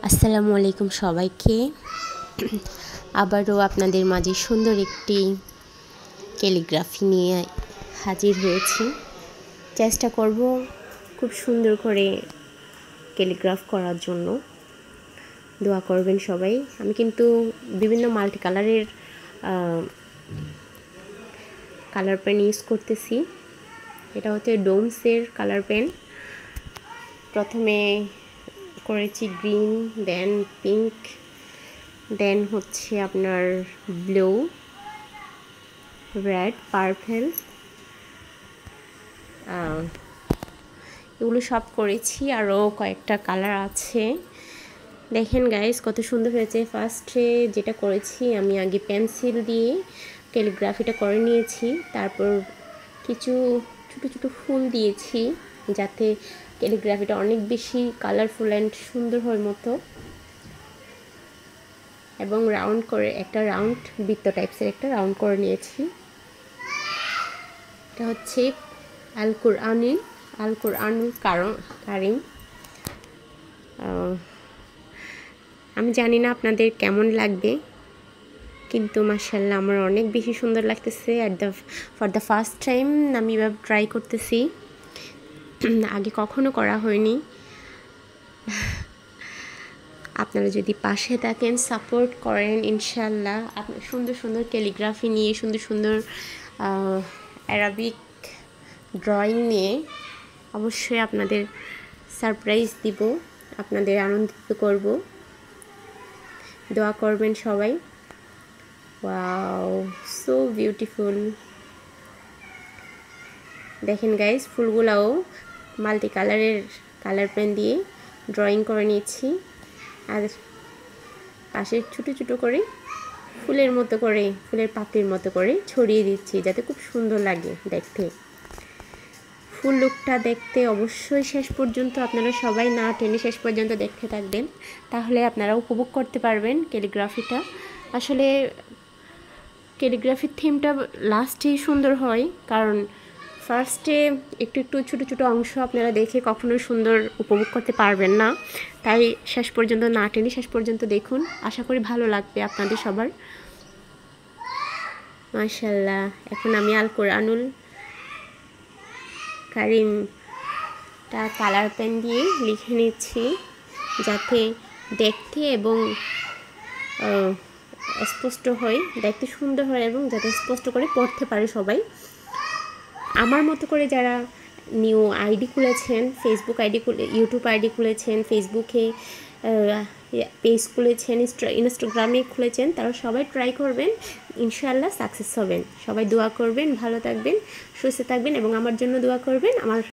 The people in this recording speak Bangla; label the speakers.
Speaker 1: আসসালামু আলাইকুম সবাইকে। আবারও আপনাদের মাঝে সুন্দর একটি ক্যালিগ্রাফি নিয়ে হাজির হয়েছি। চেষ্টা করব খুব সুন্দর করে ক্যালিগ্রাফ করার জন্য। দোয়া করবেন সবাই। আমি কিন্তু বিভিন্ন মাল্টি কালারের কালার পেন ইউজ করতেছি। এটা হচ্ছে ডোমসের কালার পেন। প্রথমে করেছি গ্রিন, দেন পিঙ্ক, দেন হচ্ছে আপনার ব্লু, রেড, পার্পল, এগুলো সব করেছি। আরও কয়েকটা কালার আছে। দেখেন গাইস কত সুন্দর হয়েছে। ফার্স্টে যেটা করেছি আমি আগে পেন্সিল দিয়ে ক্যালিগ্রাফিটা করে নিয়েছি, তারপর কিছু ছোটো ছোটো ফুল দিয়েছি যাতে ক্যালিগ্রাফিটা অনেক বেশি কালারফুল অ্যান্ড সুন্দর হয় মতো, এবং রাউন্ড করে একটা রাউন্ড বৃত্ত টাইপসের একটা রাউন্ড করে নিয়েছি। এটা হচ্ছে আল কুরআনুল কারিম। আমি জানি না আপনাদের কেমন লাগবে, কিন্তু মাশাআল্লাহ আমার অনেক বেশি সুন্দর লাগতেছে। ফর দ্য ফার্স্ট টাইম আমি এভাবে ট্রাই করতেছি, আগে কখনো করা হয়নি। আপনারা যদি পাশে থাকেন, সাপোর্ট করেন, ইনশাআল্লাহ আপনার সুন্দর সুন্দর ক্যালিগ্রাফি নিয়ে, সুন্দর সুন্দর অ্যারাবিক ড্রয়িং নিয়ে অবশ্যই আপনাদের সারপ্রাইজ দিব, আপনাদের আনন্দিত করব। দোয়া করবেন সবাই। Wow, so beautiful. দেখেন গাইস, ফুলগুলাও মাল্টি কালারের কালার পেন দিয়ে ড্রয়িং করে নিয়েছি, আর পাশে ছোটো ছোটো করে ফুলের মতো করে, ফুলের পাপড়ির মতো করে ছড়িয়ে দিচ্ছি যাতে খুব সুন্দর লাগে দেখতে। ফুল লুকটা দেখতে অবশ্যই শেষ পর্যন্ত আপনারা সবাই না টেনে শেষ পর্যন্ত দেখতে থাকবেন, তাহলে আপনারা উপভোগ করতে পারবেন ক্যালিগ্রাফিটা। আসলে ক্যালিগ্রাফির থিমটা লাস্টেই সুন্দর হয়, কারণ ফার্স্টে একটু একটু ছোটো ছোটো অংশ আপনারা দেখে কখনোই সুন্দর উপভোগ করতে পারবেন না। তাই শেষ পর্যন্ত না টেনে শেষ পর্যন্ত দেখুন, আশা করি ভালো লাগবে আপনাদের সবার। মাশাআল্লাহ। এখন আমি আল কুরআনুল কারিমটা কালার পেন দিয়ে লিখে নিচ্ছি যাতে দেখতে এবং স্পষ্ট হয়, দেখতে সুন্দর হয়, এবং যাতে স্পষ্ট করে পড়তে পারে সবাই। আমার মতো করে যারা নিউ আইডি খুলেছেন, ফেসবুক আইডি ইউটিউব আইডি খুলেছেন, ফেসবুকে পেজ খুলেছেন, ইনস্টাগ্রামে খুলেছেন, তারা সবাই ট্রাই করবেন, ইনশাআল্লাহ সাকসেস হবেন। সবাই দোয়া করবেন, ভালো থাকবেন, সুস্থ থাকবেন, এবং আমার জন্য দোয়া করবেন। আমার